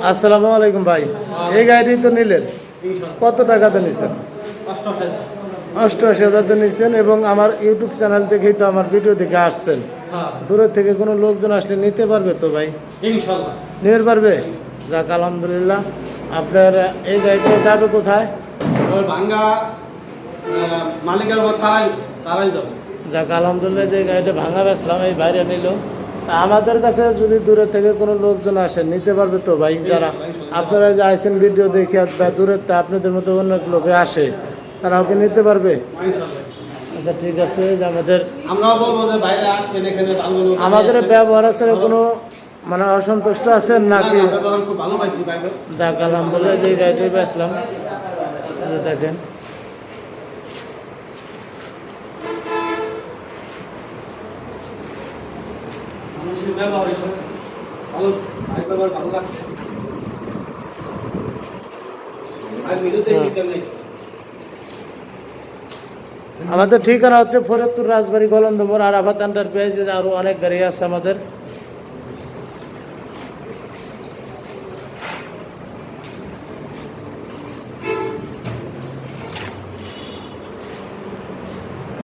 আসসালামু আলাইকুম ভাই। এই গাড়ি তো নিলেন, কত টাকাতে নিছেন? 88,000 নিচ্ছেন এবং আমার ইউটিউব চ্যানেল থেকেই তো আমার ভিডিও দেখে আসছেন। দূরের থেকে কোনো লোকজন আসলে নিতে পারবে তো ভাই? ইনশাআল্লাহ নিতে পারবে। যাক আলহামদুলিল্লাহ। আপনার এই গাড়িটা যাবে কোথায়? ভাঙ্গা মালিকের উপর তারাই যাবে। যাক আলহামদুলিল্লাহ, যে গাড়িটা ভাঙা বেচলাম এই বাইরে নিল। তা আমাদের কাছে যদি দূরের থেকে কোনো লোকজন আসেন নিতে পারবে তো ভাই? যারা আপনারা যে আইসেন ভিডিও দেখে বা দূরের তা আপনাদের মতো অনেক লোকে আসে, তারাও কি নিতে পারবে? আচ্ছা ঠিক আছে। যে আমরাও বলবো যে বাইরে আসবেন, এখানে ভালো আমাদের ব্যবহার আছে কোনো মানে অসন্তুষ্ট আছেন নাকি? ব্যবহার খুব ভালো পাইছি বাইরে। যাক আলহামদুলিল্লাহ, যে গাড়িটা বেচলাম দেখেন। মানুষের ব্যবহার এসব ভালো, ভাই ব্যবহার ভালো লাগছে। আর ভিডিওতে ভিডিও নিয়েছি। আমাদের ঠিকানা হচ্ছে ফরিদপুর রাজবাড়ি গলন্দমোড় আরাফাত এন্টারপ্রাইজ। আরও অনেক গাড়ি আছে আমাদের।